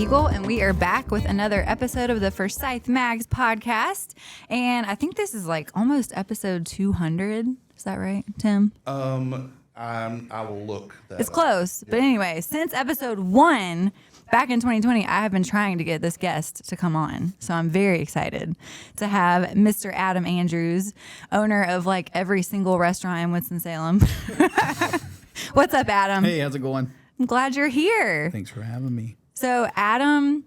Eagle, and we are back with another episode of the Forsyth Mags Podcast. And I think this is like almost episode 200. Is that right, Tim? I will look that It's up. close. But anyway, since episode 1, back in 2020, I have been trying to get this guest to come on. So I'm very excited to have Mr. Adam Andrews, owner of like every single restaurant in Winston-Salem. What's up, Adam? Hey, how's it going? I'm glad you're here. Thanks for having me. So Adam,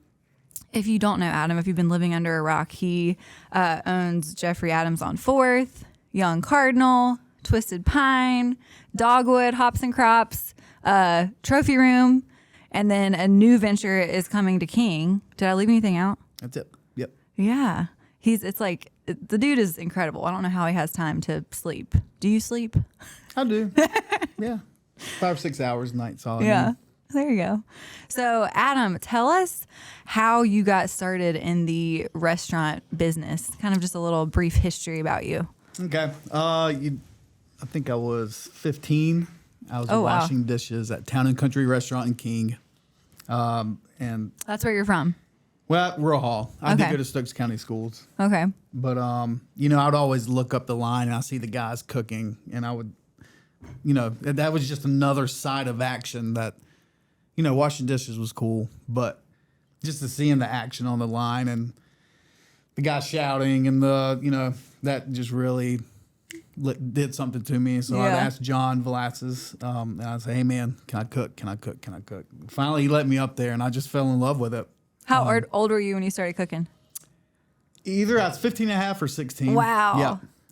if you don't know Adam, if you've been living under a rock, he owns Jeffrey Adams on 4th, Young Cardinal, Twisted Pine, Dogwood, Hops and Crops, Trophy Room, and then a new venture is coming to King. Did I leave anything out? That's it. Yep. Yeah. The dude is incredible. I don't know how he has time to sleep. Do you sleep? I do. Yeah. 5 or 6 hours a night. Solid. Yeah. There you go. So, Adam, tell us how you got started in the restaurant business. Kind of just a little brief history about you. Okay. I think I was 15. I was washing dishes at Town and Country Restaurant in King. And That's where you're from. well, Rural Hall. I Okay. did go to Stokes County schools. Okay. But I'd always look up the line and I see the guys cooking, and I would, that was just another side of action that, washing dishes was cool, but just to seeing the action on the line and the guy shouting and that just really did something to me. So Yeah. I'd ask John Velasquez, and I'd say, "Hey man, can I cook? Can I cook? Can I cook?" Finally, he let me up there, and I just fell in love with it. How old were you when you started cooking? Either I was 15 and a half or 16. Wow.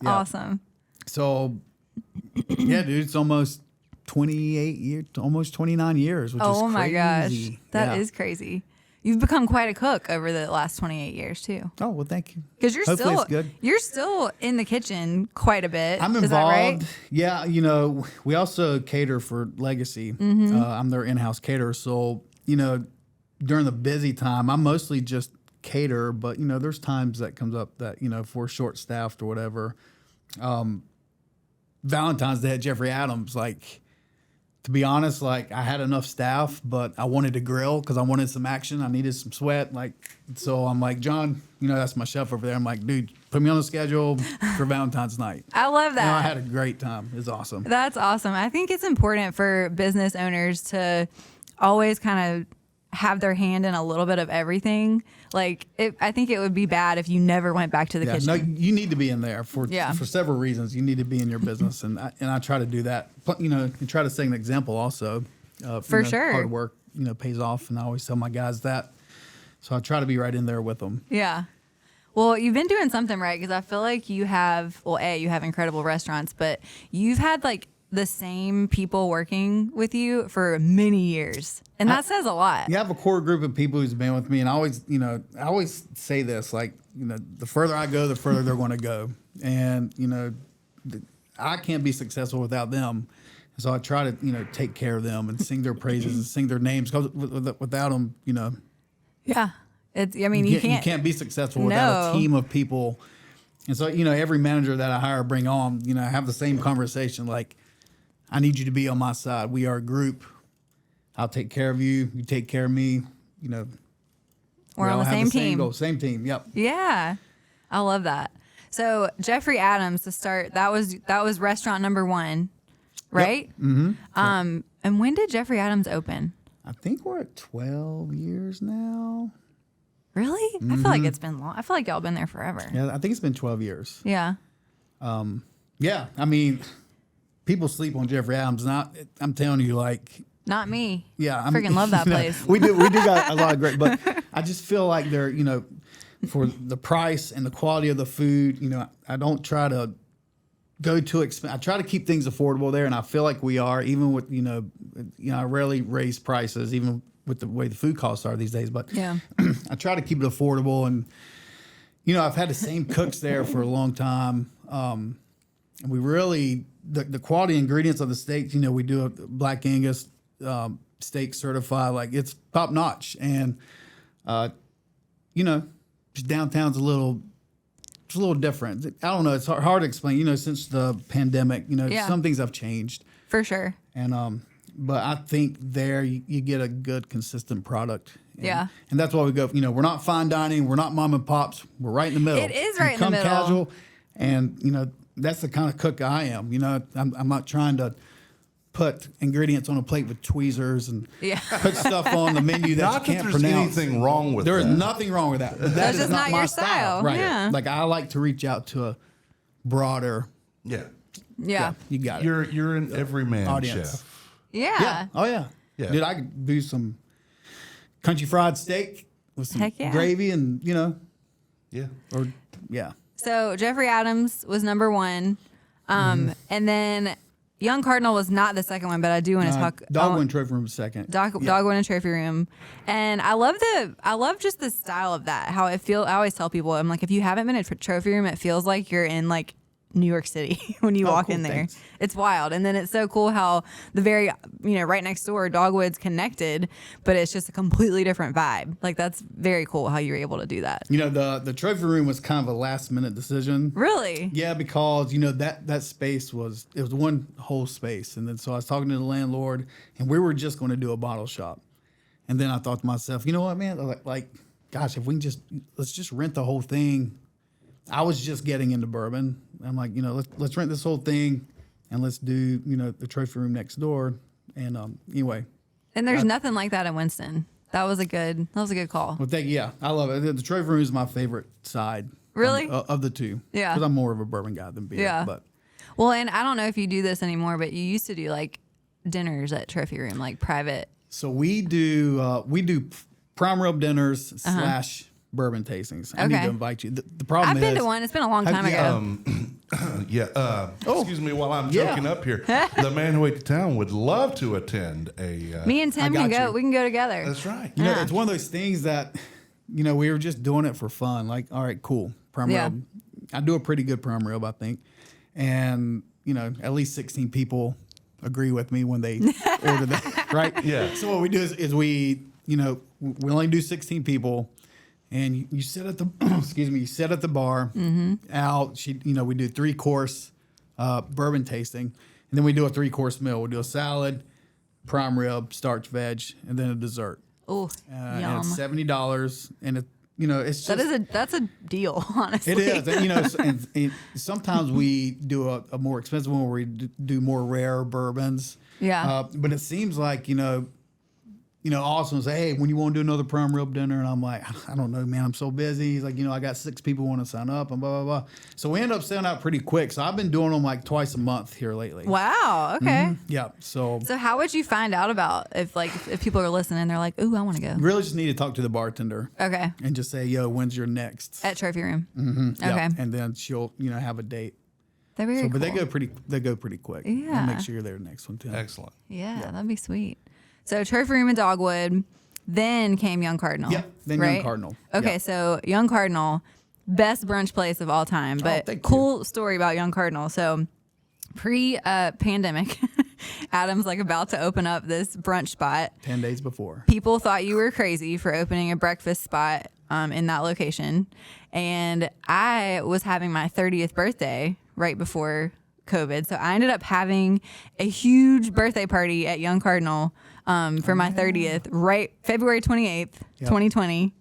Yeah. Awesome. So, yeah, dude, it's almost 28 years, almost 29 years, which is crazy. Oh my gosh. That Yeah. is crazy. You've become quite a cook over the last 28 years too. Oh, well, thank you. Because Hopefully it's good. you're still in the kitchen quite a bit. I'm Is that right? involved. Yeah, we also cater for Legacy. Mm-hmm. I'm their in-house caterer. So, during the busy time, I'm mostly just cater, but, there's times that comes up that, if we're short-staffed or whatever. Valentine's Day at Jeffrey Adams, to be honest, I had enough staff, but I wanted to grill because I wanted some action. I needed some sweat. So I'm like, John, that's my chef over there. I'm like, dude, put me on the schedule for Valentine's night. I love that. I had a great time. It was awesome. That's awesome. I think it's important for business owners to always kind of have their hand in a little bit of everything. I think it would be bad if you never went back to the kitchen. No, you need to be in there for Yeah. several reasons. You need to be in your business, and I try to do that. But, and try to set an example also. For sure. Hard work, pays off, and I always tell my guys that. So I try to be right in there with them. Yeah. Well, you've been doing something right because I feel like you have, you have incredible restaurants, but you've had the same people working with you for many years. And that says a lot. You have a core group of people who's been with me, and I always say this, the further I go, the further they're going to go. And, I can't be successful without them. So I try to, take care of them and sing their praises and sing their names, because without them, Yeah. you can't be successful without a team of people. And so, every manager that I hire or bring on, I have the same conversation, I need you to be on my side. We are a group. I'll take care of you. You take care of me. We're on the same team. Goal. Same team. Yep. Yeah. I love that. So Jeffrey Adams to start, that was restaurant number 1, right? Yep. Mm-hmm. And when did Jeffrey Adams open? I think we're at 12 years now. Really? Mm-hmm. I feel like it's been long. I feel like y'all been there forever. Yeah, I think it's been 12 years. Yeah. Yeah, people sleep on Jeffrey Adams, and I'm telling you, Not me. yeah, I freaking love that place. We do got a lot of great, but I just feel like they're, for the price and the quality of the food, I don't try to go too expensive. I try to keep things affordable there, and I feel like we are, even with, I rarely raise prices, even with the way the food costs are these days, but Yeah. I try to keep it affordable. And, I've had the same cooks there for a long time. And we really, the quality ingredients of the steaks, we do a Black Angus steak certified, it's top notch. And, just downtown's a little different. I don't know. It's hard to explain, since the pandemic, Yeah. some things have changed. For sure. And, but I think there you get a good, consistent product. Yeah. And that's why we go, we're not fine dining. We're not mom and pops. We're right in the middle. It is right in the middle. Come casual. And, that's the kind of cook I am. I'm not trying to put ingredients on a plate with tweezers and put stuff on the menu that Not you can't that there's pronounce. anything wrong with There that. is nothing wrong with that. But That's is just not my your style. Right. Yeah. Like I like to reach out to a broader. Yeah. Yeah. You got it. You're an everyman Audience. chef. Yeah. Yeah. Oh yeah. Yeah. Dude, I could do some country fried steak with some Heck yeah. gravy and Yeah. or yeah. So Jeffrey Adams was number 1. And then Young Cardinal was not the second one, but I do want to talk. Dogwood Trophy Room second. Dogwood and Trophy Room, and I love just the style of that. How it feels. I always tell people, I'm like, if you haven't been at Trophy Room, it feels like you're in like New York City when you walk cool, in there. thanks. It's wild, and then it's so cool how the very right next door, Dogwood's connected, but it's just a completely different vibe. Like that's very cool how you're able to do that. The Trophy Room was kind of a last minute decision. Really? Yeah, because that space was one whole space, and then so I was talking to the landlord, and we were just going to do a bottle shop, and then I thought to myself, you know what, man, like gosh, if we can let's just rent the whole thing. I was just getting into bourbon. I'm like, let's rent this whole thing, and let's do the Trophy Room next door, and anyway. And there's nothing like that in Winston. That was a good call. Well, I love it. The Trophy Room is my favorite side. Really? Of the two. Yeah. Because I'm more of a bourbon guy than beer. Yeah. But Well, and I don't know if you do this anymore, but you used to do like dinners at Trophy Room, like private. so we do prime rib dinners / bourbon tastings. I need Okay. to invite you. The problem I've is been to one. It's been a long time ago. Excuse me while I'm Yeah. joking up here. The man who ate the town would love to attend a. Me and Tim I can got go. you. We can go together. That's right. it's one of those things that we were just doing it for fun. Like, all right, cool. Prime Yeah. rib. I do a pretty good prime rib, I think. And at least 16 people agree with me when they order that, right? Yeah. So what we do is we we only do 16 people, and you sit at the you sit at the bar out. We do 3-course bourbon tasting, and then we do a 3-course meal. We do a salad, prime rib, starch veg, and then a dessert. Oh, And yum. it's $70, and it's just That's a deal, honestly. it is, and sometimes we do a more expensive one where we do more rare bourbons. Yeah. But it seems like Austin say, hey, when you want to do another prime rib dinner, and I'm like, I don't know, man, I'm so busy. He's like, I got 6 people want to sign up, and blah blah blah. So we end up selling out pretty quick. So I've been doing them like twice a month here lately. Wow. Okay. Yeah. So So how would you find out about if people are listening, they're like, ooh, I want to go. really just need to talk to the bartender Okay. and just say, yo, when's your next? At Trophy Room. Yeah. Okay. And then she'll have a date. That'd be very But cool. they go pretty quick. Yeah. And make sure you're there the next one too. Excellent. Yeah, that'd be sweet. So Trophy Room and Dogwood, then came Young Cardinal. Yep, then Young right? Cardinal. Okay, Yep. so Young Cardinal, best brunch place of all time. But thank cool story about Young Cardinal. So pre-pandemic, Adam's like about to open up this brunch spot. 10 days before. People thought you were crazy for opening a breakfast spot in that location. And I was having my 30th birthday right before COVID. So I ended up having a huge birthday party at Young Cardinal for my 30th, right February 28th, 2020.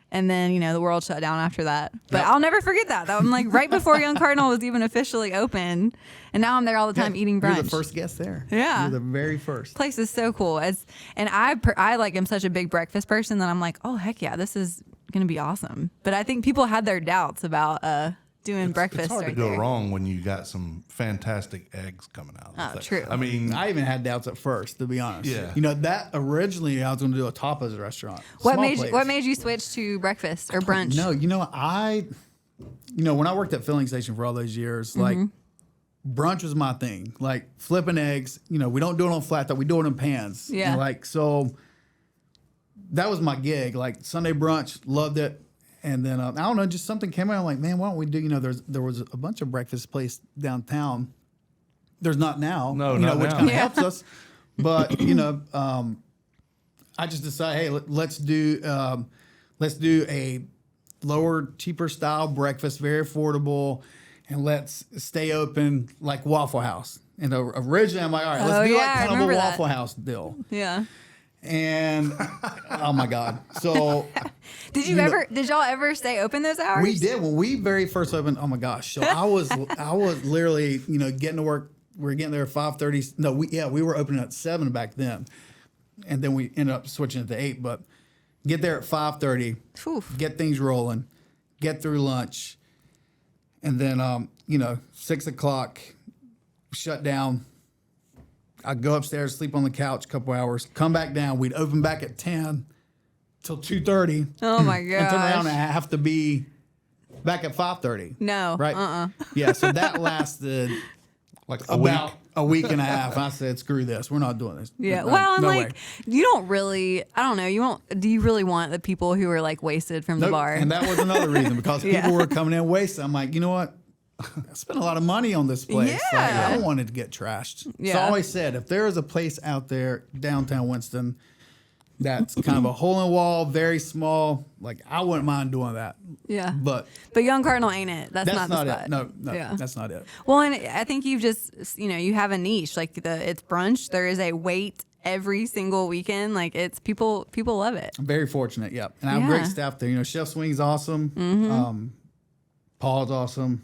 And then, the world shut down after that. But I'll never forget that. I'm like right before Young Cardinal was even officially open. And now I'm there all the time eating brunch. You're the first guest there. Yeah. You're the very first. Place is so cool. And I like am such a big breakfast person that I'm like, oh heck yeah, this is gonna be awesome. But I think people had their doubts about doing breakfast. It's hard right to go there. wrong when you got some fantastic eggs coming out. Oh, That- true. I mean, I even had doubts at first, to be honest. Yeah. That originally I was going to do a tapas restaurant. What Small made place. what made you switch to breakfast or brunch? No, when I worked at Filling Station for all those years, like brunch was my thing. Like flipping eggs, we don't do it on flat top, we do it in pans. Yeah. So that was my gig. Like Sunday brunch, loved it. And then I don't know, just something came out. I'm like, man, why don't we do? There was a bunch of breakfast place downtown. There's not now. No, not which now. kind of helps us. But I just decided, hey, let's do a lower, cheaper style breakfast, very affordable, and let's stay open like Waffle House. And originally, I'm like, all right, let's do like kind of a Waffle House deal. Yeah. And oh my God. So did y'all ever stay open those hours? We did. When we very first opened, oh my gosh. So I was literally, getting to work. We were getting there at 5:30. No, we were opening at 7 back then. And then we ended up switching it to 8, but get there at 5:30, get things rolling, get through lunch. And then, 6 o'clock, shut down. I'd go upstairs, sleep on the couch a couple hours, come back down. We'd open back at 10 till 2:30. Oh my gosh. And turn around and have to be back at 5:30. No. Right? Yeah, so that lasted Like about a week and a half. I said, screw this. We're not doing this. Yeah. No, well, and no like, way. you don't really, I don't know, do you really want the people who are like wasted from the Nope. bar? And that was another reason because people were coming in wasted. I'm like, you know what? I spent a lot of money on this place. Yeah. Like, I don't want it to get trashed. Yeah. So I always said, if there is a place out there, downtown Winston, that's kind of a hole in the wall, very small, like I wouldn't mind doing that. Yeah. But Young Cardinal ain't it. That's not the spot. it. No, Yeah. that's not it. Well, and I think you've just, you have a niche. Like it's brunch. There is a wait every single weekend. Like it's people love it. I'm very fortunate, yeah. And I have great staff there. Chef Swing's awesome. Paul's awesome.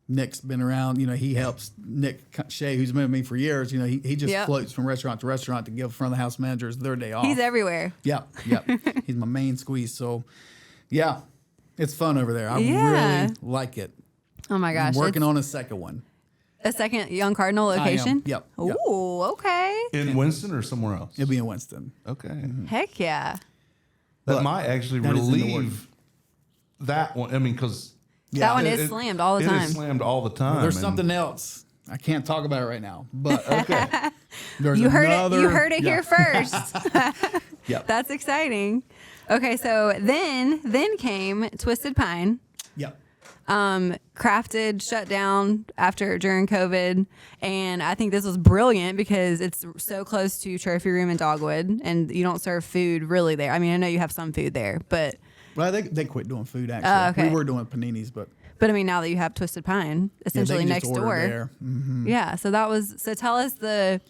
Nick's been around. He helps Nick Shea, who's been with me for years. He just floats from restaurant to restaurant to give front of the house managers their day off. He's everywhere. Yeah. He's my main squeeze. So, yeah, it's fun over there. I really like it. Oh my gosh. I'm working on a second one. A second Young Cardinal location? Yep. Ooh, okay. in Winston or somewhere else? It'll be in Winston. Okay. Heck yeah. That But might actually that is in the relieve that one. I mean, because that one is slammed all the time. It is slammed all the time. There's something else. I can't talk about it right now, but okay. There's You heard another, it. You heard it here first. Yep. That's exciting. Okay, so then came Twisted Pine. Yep. Crafted shut down during COVID, and I think this was brilliant because it's so close to Trophy Room and Dogwood, and you don't serve food really there. I mean, I know you have some food there, but Well, they quit doing food actually. okay. We were doing paninis, but I mean, now that you have Twisted Pine essentially can next just order door, there. Mm-hmm. yeah. So tell us the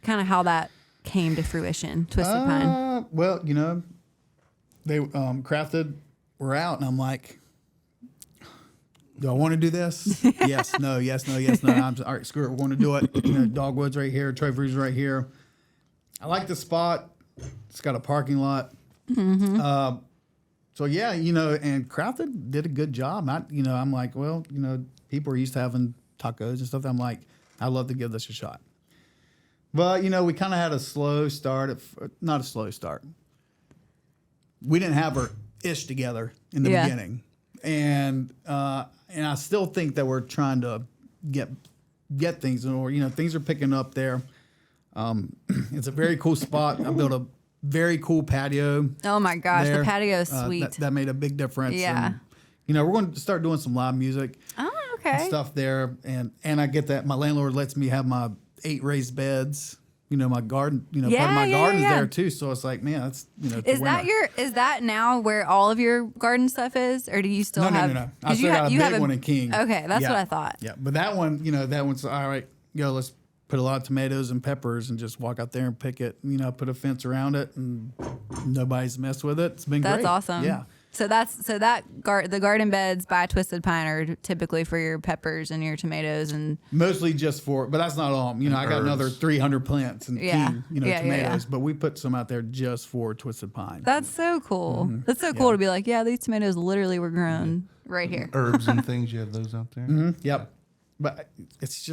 kind of how that came to fruition. Twisted Pine. Well, they crafted. We're out, and I'm like, do I want to do this? Yes, no, yes, no, yes, no. All right, screw it. We're going to do it. Dogwood's right here. Trophy's right here. I like the spot. It's got a parking lot. Mm-hmm. So yeah, and Crafted did a good job. I'm like, well, people are used to having tacos and stuff. I'm like, I'd love to give this a shot. But we kind of had a slow start. Not a slow start. We didn't have our ish together in the beginning, and I still think that we're trying to get things in order. Things are picking up there. It's a very cool spot. I built a very cool patio. Oh my gosh, there. the patio is sweet. That made a big difference. Yeah. And, we're going to start doing some live music. Oh, okay. And stuff there, and I get that. My landlord lets me have my 8 raised beds. My garden. Part of my garden's there too. So it's like, man, that's Is that now where all of your garden stuff is, or do you still have? No. I still got a big one in King. Okay, that's what I thought. Yeah, but that one, that one's all right. Let's put a lot of tomatoes and peppers and just walk out there and pick it. Put a fence around it, and nobody's messed with it. It's been great. That's awesome. Yeah. So the garden beds by Twisted Pine are typically for your peppers and your tomatoes and mostly just for, but that's not all. I got another 300 plants and King, tomatoes, but we put some out there just for Twisted Pine. That's so cool. Mm-hmm. That's so cool to be like, these tomatoes literally were grown right here. Herbs and things, you have those out there? Mm-hmm. Yep. But it's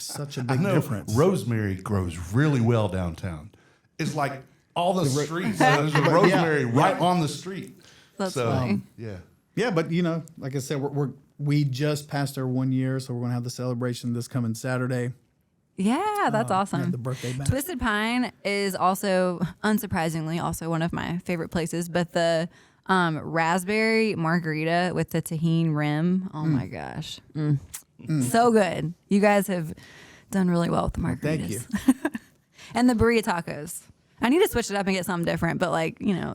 such a big difference. Rosemary grows really well downtown. It's like all the streets. There's a rosemary right on the street. That's funny. Yeah, but like I said, we just passed our 1 year, so we're going to have the celebration this coming Saturday. Yeah, that's awesome. The birthday bash. Twisted Pine is also, unsurprisingly, also one of my favorite places. But the raspberry margarita with the tahini rim, oh my gosh, so good. You guys have done really well with the margaritas. Thank you. And the burrito tacos. I need to switch it up and get something different, but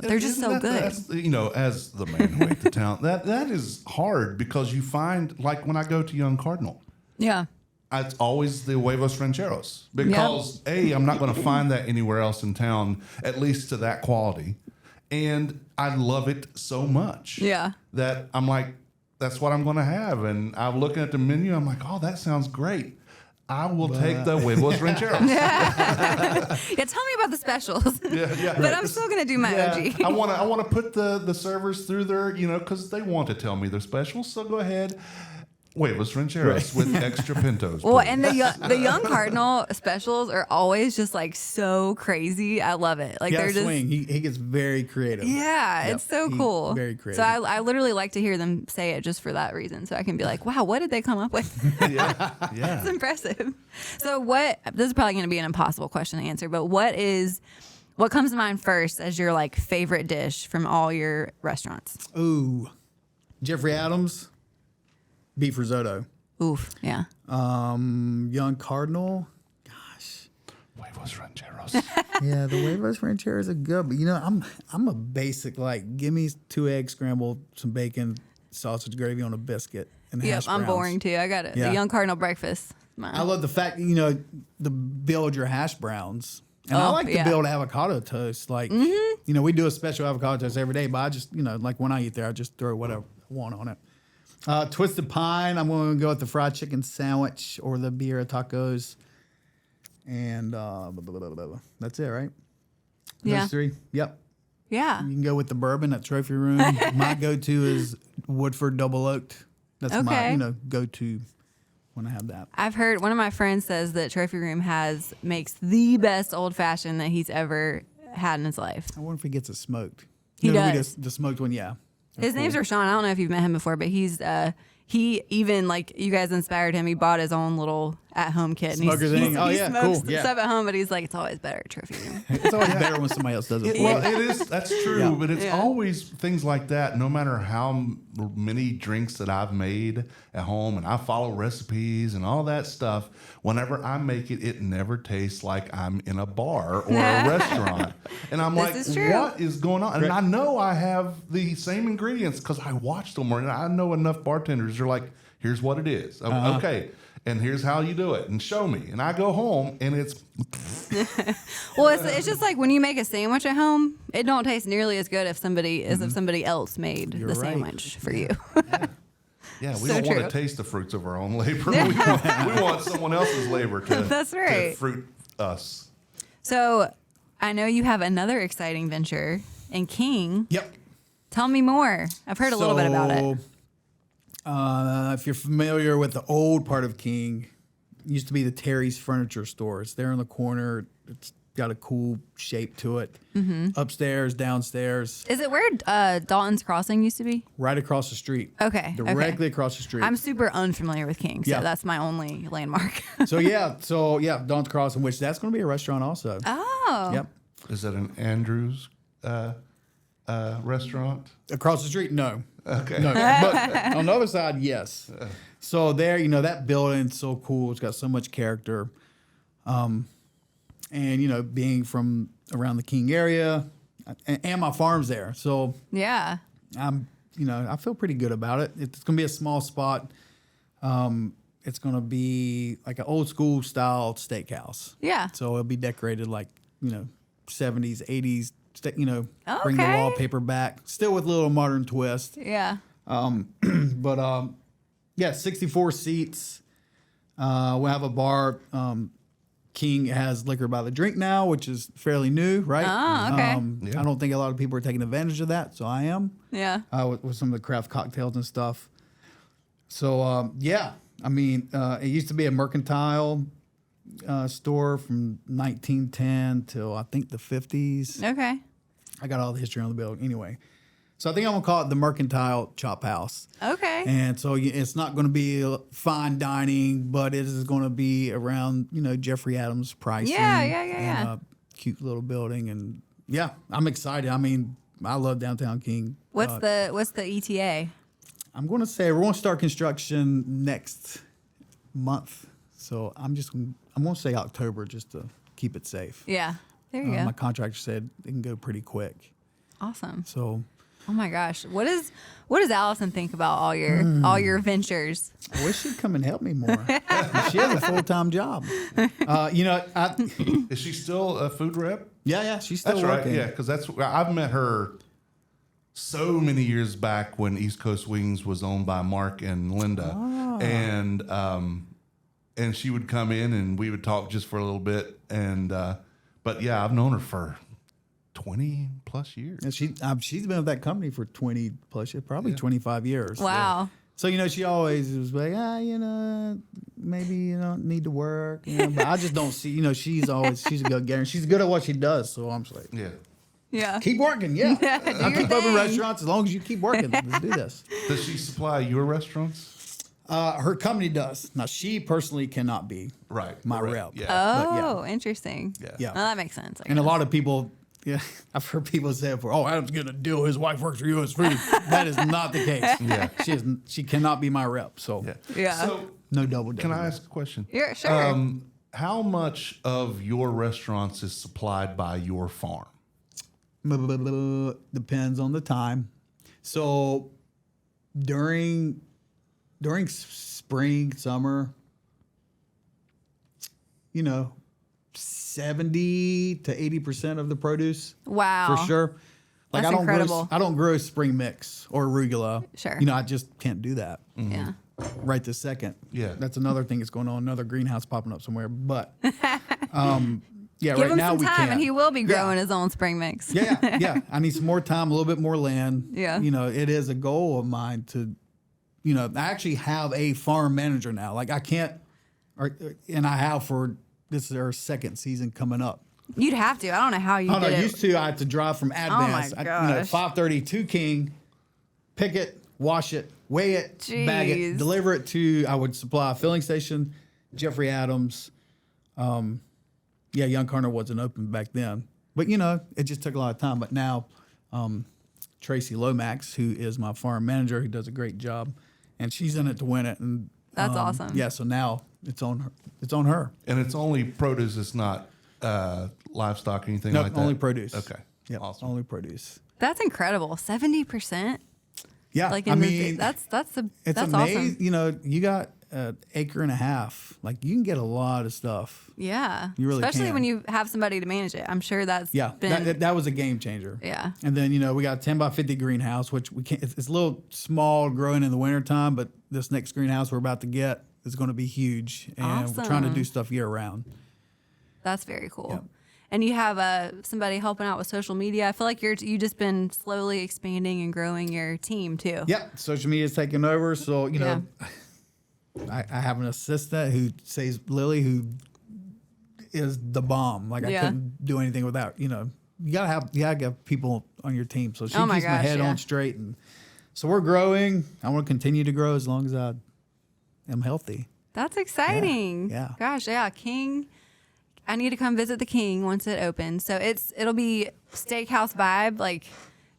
they're just so good. As the man who ate the town, that is hard because you find, like when I go to Young Cardinal, Yeah. it's always the huevos rancheros because I'm not going to find that anywhere else in town, at least to that quality. And I love it so much that I'm like, that's what I'm going to have. And I'm looking at the menu. I'm like, oh, that sounds great. I will take the huevos rancheros. Tell me about the specials. But I'm still going to do my OG. I want to put the servers through their, because they want to tell me their specials. So go ahead. Huevos rancheros with extra pintos. Well, and the young Cardinal specials are always just like so crazy. I love it. Like they're just swing. He gets very creative. Yeah, it's so cool. Very creative. So I literally like to hear them say it just for that reason, so I can be like, wow, what did they come up with? Yeah. It's impressive. So this is probably going to be an impossible question to answer, but what comes to mind first as your like favorite dish from all your restaurants? Ooh, Jeffrey Adams. Beef risotto. Oof, yeah. Young Cardinal. Gosh. Huevos rancheros. Yeah, the huevos rancheros are good, but I'm a basic like give me 2 eggs scrambled, some bacon, sausage gravy on a biscuit, and hash browns. I'm boring too. I got it. Yeah. The Young Cardinal breakfast. I love the fact the build your hash browns. And I like to build avocado toast. Like we do a special avocado toast every day, but I just like when I eat there, I just throw whatever I want on it. Twisted Pine, I'm going to go with the fried chicken sandwich or the birria tacos. And that's it, right? Yeah. Those 3? Yep. Yeah. You can go with the bourbon at Trophy Room. My go-to is Woodford Double Oaked. That's my go-to when I have that. I've heard one of my friends says that Trophy Room makes the best old-fashioned that he's ever had in his life. I wonder if he gets it smoked. He does. The smoked one, yeah. His name's Rashawn. I don't know if you've met him before, but he even like you guys inspired him. He bought his own little at-home kit. And Smoker thing. He smokes stuff at home, but he's like, it's always better at Trophy Room. It's always better when somebody else does it. Well, it is. That's true, but it's always things like that. No matter how many drinks that I've made at home, and I follow recipes and all that stuff. Whenever I make it, it never tastes like I'm in a bar or a restaurant. And I'm like, what is going on? And I know I have the same ingredients because I watched them, and I know enough bartenders are like, here's what it is. Okay. And here's how you do it, and show me. And I go home, and it's... Well, it's just like when you make a sandwich at home, it don't taste nearly as good if somebody else made the sandwich for you. Yeah, we don't want to taste the fruits of our own labor. We want someone else's labor to fruit us. So I know you have another exciting venture in King. Yep. Tell me more. I've heard a little bit about it. If you're familiar with the old part of King, it used to be the Terry's Furniture Store. It's there in the corner. It's got a cool shape to it. Upstairs, downstairs. Is it where Dalton's Crossing used to be? Right across the street. Okay. Directly across the street. I'm super unfamiliar with King, so that's my only landmark. So Dalton's Crossing, which that's going to be a restaurant also. Oh. Yep. Is that an Andrews restaurant? Across the street, no. Okay. No, but on the other side, yes. So there, that building's so cool. It's got so much character. And, being from around the King area and my farm's there. So yeah, I feel pretty good about it. It's going to be a small spot. It's going to be like an old school style steakhouse. Yeah. So it'll be decorated like, 70s, 80s, bring the wallpaper back, still with a little modern twist. Yeah. But 64 seats. We'll have a bar. King has liquor by the drink now, which is fairly new, right? Oh, okay. I don't think a lot of people are taking advantage of that, so I am. Yeah. With some of the craft cocktails and stuff. So, it used to be a mercantile store from 1910 till I think the 50s. Okay. I got all the history on the building anyway. So I think I'm going to call it the Mercantile Chop House. Okay. And so it's not going to be fine dining, but it is going to be around, Jeffrey Adams pricing. Yeah. And a cute little building. And yeah, I'm excited. I mean, I love Downtown King. What's the ETA? I'm going to say we're going to start construction next month. So I'm going to say October just to keep it safe. Yeah. There you go. My contractor said it can go pretty quick. Awesome. So, Oh my gosh, what does Allison think about all your ventures? I wish she'd come and help me more. She has a full-time job. Is she still a food rep? Yeah, she's still That's working. right. Yeah, because I've met her so many years back when East Coast Wings was owned by Mark and Linda, and she would come in and we would talk just for a little bit. And but yeah, I've known her for 20 plus years. And she's been with that company for 20 plus years, probably 25 years. Wow. So, she always was like, maybe you don't need to work. But I just don't see, she's a good getter. She's good at what she does. So I'm just like, Yeah. keep working. Yeah. I'll keep open thing. restaurants as long as you keep working. Let's do this. Does she supply your restaurants? Her company does. Now, she personally cannot be my rep. Yeah. Oh, interesting. Yeah. Well, that makes sense. And a lot of people, I've heard people say before, Adam's getting a deal. His wife works for U.S. Food. That is not the case. Yeah. She cannot be my rep. So Yeah. So no double. can I ask a question? Yeah, sure. How much of your restaurants is supplied by your farm? Depends on the time. So during spring, summer, 70 to 80% of the produce. Wow. For sure. Like That's incredible. I don't grow spring mix or arugula. Sure. I just can't do that. Yeah. Right this second. Yeah. That's another thing that's going on. Another greenhouse popping up somewhere. But Give right him now some we time, can't. and he will be growing his own spring mix. Yeah. I need some more time, a little bit more land. Yeah. It is a goal of mine to, I actually have a farm manager now. Like I can't, and I have this is our second season coming up. You'd have to. I don't know how you did it. Used to, I had to drive from Advance, Oh my gosh. 5:30 to King, pick it, wash it, weigh it, bag it, Jeez. deliver it to, I would supply a filling station, Jeffrey Adams. Young Carter wasn't open back then. But, it just took a lot of time. But now, Tracy Lomax, who is my farm manager, who does a great job, and she's in it to win it. And That's awesome. Yeah, so now it's on her. It's on her. And it's only produce. It's not livestock or anything No, like that? only produce. Okay. Yeah, Awesome. only produce. That's incredible. 70%. Yeah, Like I in mean, that's it's that's amazing. awesome. You got an acre and a half. Like you can get a lot of stuff. Yeah. You really Especially can. when you have somebody to manage it. I'm sure that's been that was a game changer. Yeah. And then we got a 10 by 50 greenhouse, which we can't. It's a little small growing in the wintertime, but this next greenhouse we're about to get is going to be huge, and we're trying to do stuff year round. That's very cool. Yep. And you have somebody helping out with social media. I feel like you just been slowly expanding and growing your team too. Yep, social media is taking over. So I have an assistant who says Lily, who is the bomb. Like I couldn't do anything without. You gotta have people on your team. So she keeps my head on straight, and so we're growing. I want to continue to grow as long as I am healthy. That's exciting. Yeah. Gosh, yeah. King. I need to come visit the King once it opens. So it'll be steakhouse vibe, like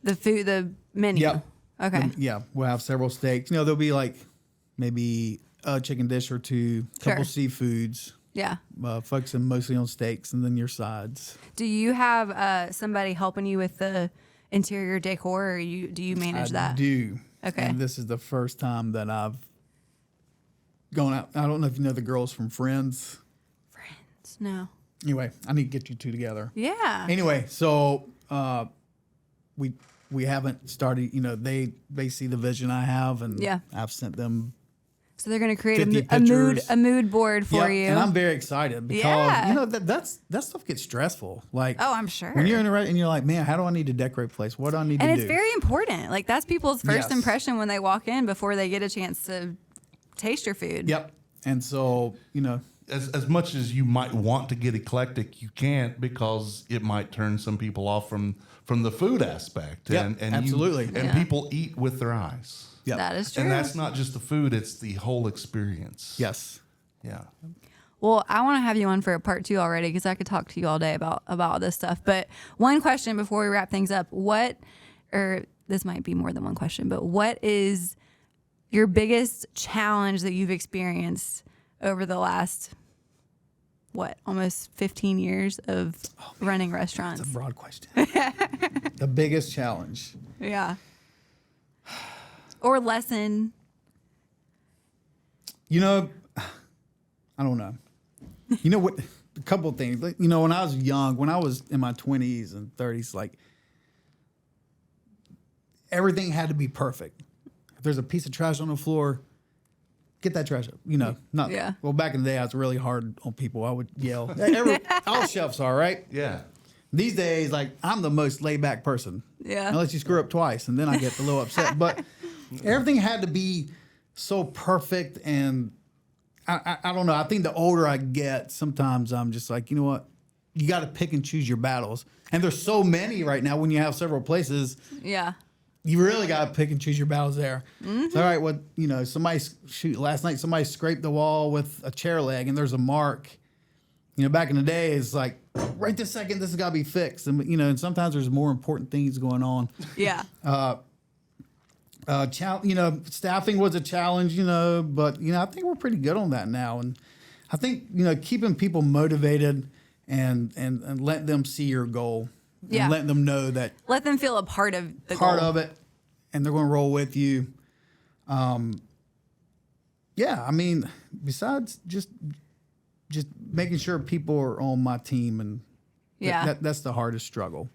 the menu. Yep. Okay. Yeah, we'll have several steaks. There'll be like maybe a chicken dish or two, couple seafoods. Yeah. Focusing mostly on steaks, and then your sides. Do you have somebody helping you with the interior decor, or do you manage that? I do. Okay. And this is the first time that I've gone out. I don't know if you know the girls from Friends. No. Anyway, I need to get you two together. Yeah. Anyway, so we haven't started. They see the vision I have, and I've sent them. So they're going to create 50 a mood board for you. And I'm very excited because that stuff gets stressful. Like, oh, I'm sure. When you're in the right and you're like, man, how do I need to decorate a place? What do I need to do? And it's very important. Like that's people's first impression when they walk in before they get a chance to taste your food. Yep. And so as much as you might want to get eclectic, you can't because it might turn some people off from the food aspect. Yep, and absolutely. People eat with their eyes. Yep. That is true. And that's not just the food, it's the whole experience. Yes. Yeah. Well, I want to have you on for a part 2 already because I could talk to you all day about all this stuff. But one question before we wrap things up, this might be more than one question, but what is your biggest challenge that you've experienced over the last, almost 15 years of running restaurants? That's a broad question. The biggest challenge. Yeah. Or lesson? You know, I don't know. You know what? A couple of things. Like, you know, when I was young, when I was in my 20s and 30s, like everything had to be perfect. If there's a piece of trash on the floor, get that trash up. You know, not. Yeah. Well, back in the day, I was really hard on people. I would yell. All chefs are, right? Yeah. These days, like I'm the most laid back person. Yeah. Unless you screw up twice, and then I get a little upset. But everything had to be so perfect, and I don't know. I think the older I get, sometimes I'm just like, you know what? You got to pick and choose your battles. And there's so many right now when you have several places. Yeah. You really got to pick and choose your battles there. Mm-hmm. So, all right, what, you know, last night somebody scraped the wall with a chair leg and there's a mark. You know, back in the day, it's like, right this second, this has got to be fixed. And, you know, and sometimes there's more important things going on. Yeah. You know, staffing was a challenge, you know, but, you know, I think we're pretty good on that now. And I think, you know, keeping people motivated and let them see your goal. Yeah. And letting them know that. Let them feel a part of the part goal. of it. And they're going to roll with you. Yeah, I mean, besides just making sure people are on my team, and that's the hardest struggle.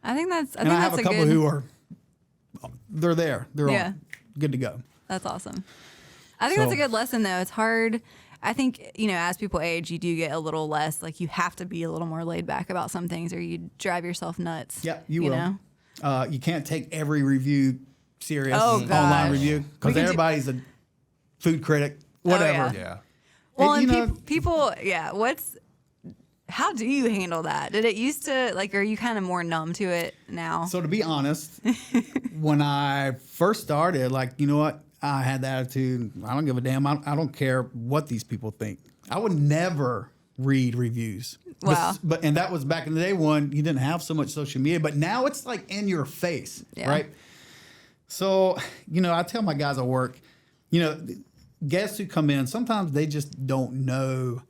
I think that's I have a couple who are, they're there. They're all good to go. That's awesome. I think that's a good lesson, though. It's hard. I think, you know, as people age, you do get a little less, like you have to be a little more laid back about some things or you drive yourself nuts. Yeah, you will. Know? You can't take every review serious, gosh. online review, because everybody's a food critic, whatever. Yeah. Well, and people, how do you handle that? Did it used to, like, are you kind of more numb to it now? So to be honest, when I first started, like, you know what? I had the attitude, I don't give a damn. I don't care what these people think. I would never read reviews. Wow. And that was back in the day when you didn't have so much social media, but now it's like in your face, right? So, you know, I tell my guys at work, you know, guests who come in, sometimes they just don't know,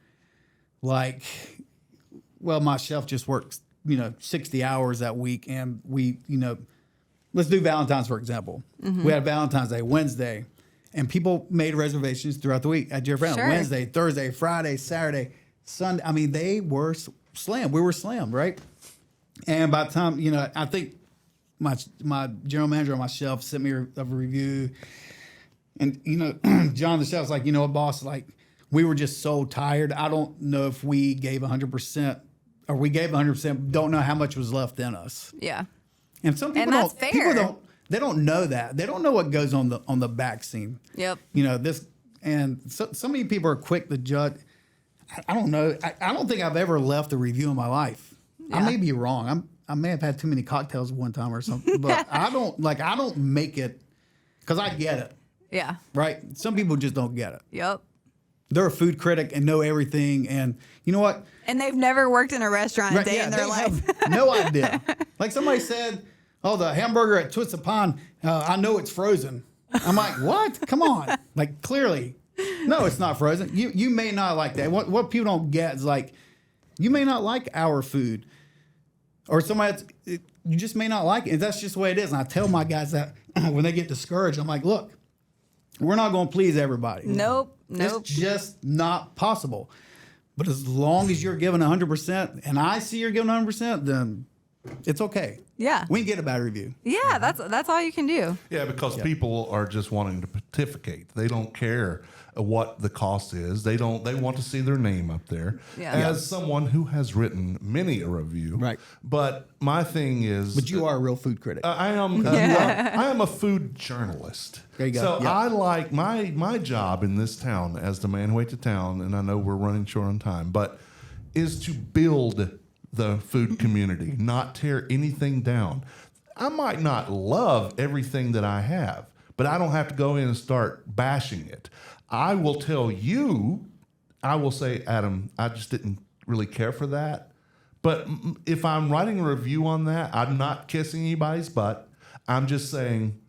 like, well, my chef just works, you know, 60 hours that week, and we, you know, let's do Valentine's, for example. Mm-hmm. We had Valentine's Day, Wednesday, and people made reservations throughout the week at Jeffrey Allen. Wednesday, Thursday, Friday, Saturday, Sunday. I mean, they were slammed. We were slammed, right? And by the time, you know, I think my general manager and my chef sent me a review. And, you know, John, the chef's like, you know what, boss, like, we were just so tired. I don't know if we gave 100%, or we gave 100%, don't know how much was left in us. Yeah. And some people that's fair. They don't know that. They don't know what goes on the back scene. Yep. You know, so many people are quick to judge. I don't know. I don't think I've ever left a review in my life. Yeah. I may be wrong. I may have had too many cocktails one time or something, but I don't make it, because I get it. Yeah. Right? Some people just don't get it. Yep. They're a food critic and know everything, and you know what? And they've never worked in a restaurant a day in their life. Have no idea. Like somebody said, oh, the hamburger at Twisted Pond, I know it's frozen. I'm like, what? Come on. Like, clearly. No, it's not frozen. You may not like that. What people don't get is, like, you may not like our food. Or you just may not like it. And that's just the way it is. And I tell my guys that when they get discouraged, I'm like, look, we're not going to please everybody. Nope. It's just not possible. But as long as you're giving 100%, and I see you're giving 100%, then it's okay. Yeah. We can get a bad review. Yeah, that's all you can do. Yeah, because people are just wanting to pontificate. They don't care what the cost is. They want to see their name up there. Yeah. As someone who has written many a review. Right. But my thing is, but you are a real food critic. I am a food journalist. There you go. So I like my job in this town as the man who ate to town, and I know we're running short on time, but is to build the food community, not tear anything down. I might not love everything that I have, but I don't have to go in and start bashing it. I will tell you, I will say, Adam, I just didn't really care for that. But if I'm writing a review on that, I'm not kissing anybody's butt. I'm just saying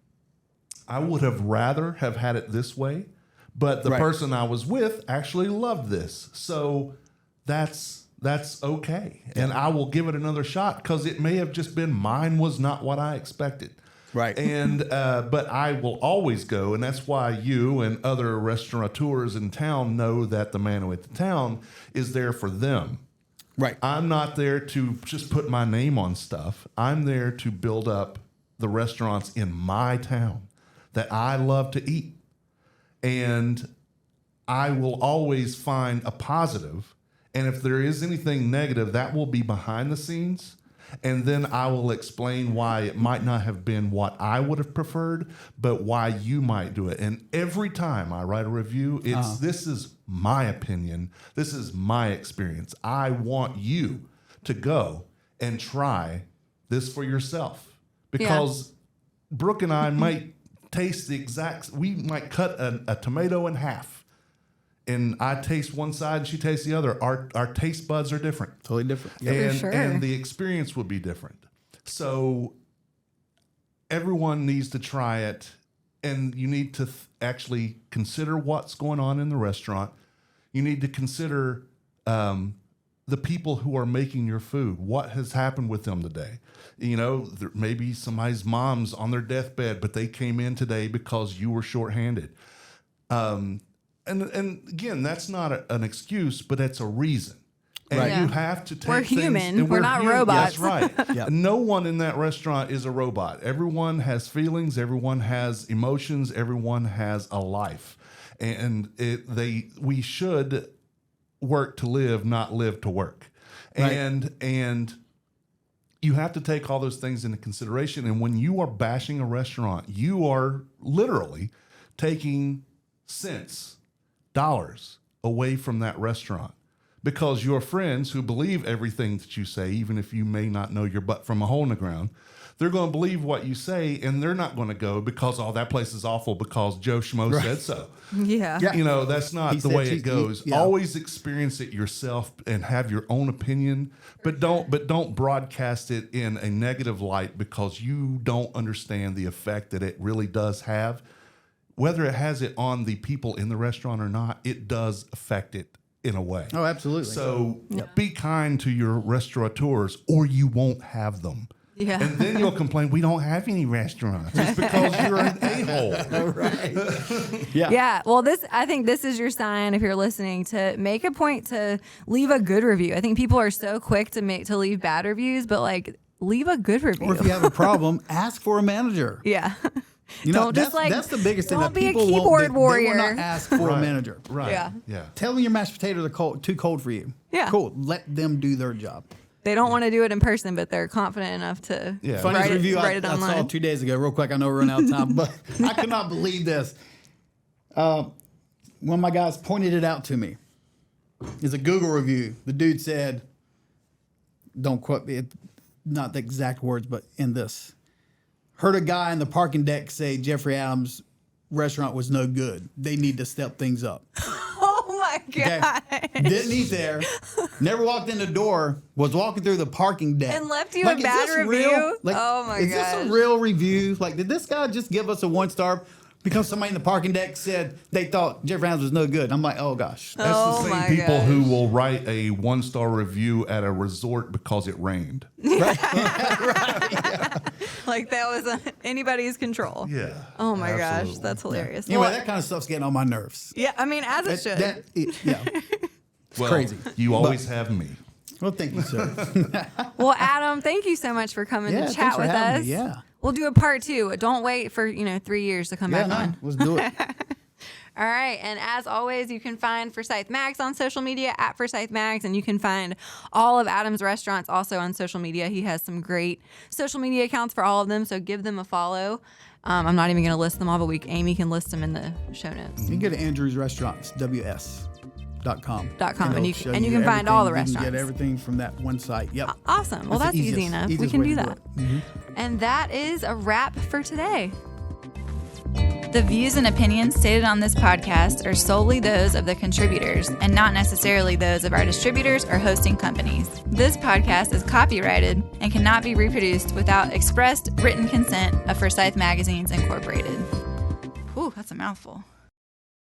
I would have rather have had it this way, but the person I was with actually loved this. So that's okay. And I will give it another shot, because it may have just been mine was not what I expected. Right. And but I will always go, and that's why you and other restaurateurs in town know that the man with the town is there for them. Right. I'm not there to just put my name on stuff. I'm there to build up the restaurants in my town that I love to eat. And I will always find a positive. And if there is anything negative, that will be behind the scenes. And then I will explain why it might not have been what I would have preferred, but why you might do it. And every time I write a review, this is my opinion. This is my experience. I want you to go and try this for yourself. Because Brooke and I might taste the exact, we might cut a tomato in half. And I taste one side and she tastes the other. Our taste buds are different. Totally different. And the experience would be different. So everyone needs to try it. And you need to actually consider what's going on in the restaurant. You need to consider the people who are making your food. What has happened with them today? You know, maybe somebody's mom's on their deathbed, but they came in today because you were shorthanded. And again, that's not an excuse, but it's a reason. And you have to take We're things, human. and We're not robots. That's right. No one in that restaurant is a robot. Everyone has feelings. Everyone has emotions. Everyone has a life. And we should work to live, not live to work. Right. And you have to take all those things into consideration. And when you are bashing a restaurant, you are literally taking cents, dollars away from that restaurant, because your friends who believe everything that you say, even if you may not know your butt from a hole in the ground, they're going to believe what you say, and they're not going to go because, oh, that place is awful because Joe Schmo said so. Yeah. You know, that's not the way it goes. Always experience it yourself and have your own opinion, but don't broadcast it in a negative light because you don't understand the effect that it really does have. Whether it has it on the people in the restaurant or not, it does affect it in a way. Oh, absolutely. So be kind to your restaurateurs or you won't have them. Yeah. And then you'll complain, we don't have any restaurants. It's because you're an a-hole. Right. Yeah. Well, I think this is your sign, if you're listening, to make a point to leave a good review. I think people are so quick to leave bad reviews, but like leave a good review. Or if you have a problem, ask for a manager. Yeah. You know, that's the biggest thing. Don't that be a people keyboard warrior. They will not ask for a manager. Right. Yeah. Tell them your mashed potatoes are too cold for you. Yeah. Cool. Let them do their job. They don't want to do it in person, but they're confident enough to Funniest review write it I online. saw 2 days ago. Real quick, I know we're running out of time, but I could not believe this. One of my guys pointed it out to me. It's a Google review. The dude said, don't quote me, not the exact words, but in this. Heard a guy in the parking deck say Jeffrey Adams' restaurant was no good. They need to step things up. Oh my God. Okay. Didn't eat there. Never walked in the door. Was walking through the parking deck. And left you a bad review? Real? Oh my Is gosh. this a real review? Like, did this guy just give us a 1-star because somebody in the parking deck said they thought Jeffrey Adams was no good? I'm like, oh gosh. That's the same people who will write a 1-star review at a resort because it rained. Right. Like that was anybody's control. Yeah. Oh my absolutely. gosh, that's hilarious. Anyway, Well, that kind of stuff's getting on my nerves. yeah, I mean, as it should. It's Well, crazy. You always have me. Well, thank you, sir. Well, Adam, thank you so much for coming to thanks chat for with having us. me. Yeah. We'll do a part 2. Don't wait for 3 years to come back on. Let's do it. All right. And as always, you can find Forsyth Mags on social media at Forsyth Mags. And you can find all of Adam's restaurants also on social media. He has some great social media accounts for all of them. So give them a follow. I'm not even going to list them all, but Amy can list them in the show notes. You can go to Andrew's Restaurants, WS.com. And you can find all the restaurants. You can get everything from that one site. Yep. Awesome. Well, that's easy enough. We can do that. Mm-hmm. And that is a wrap for today. The views and opinions stated on this podcast are solely those of the contributors and not necessarily those of our distributors or hosting companies. This podcast is copyrighted and cannot be reproduced without expressed written consent of Forsyth Magazines Incorporated. Ooh, that's a mouthful.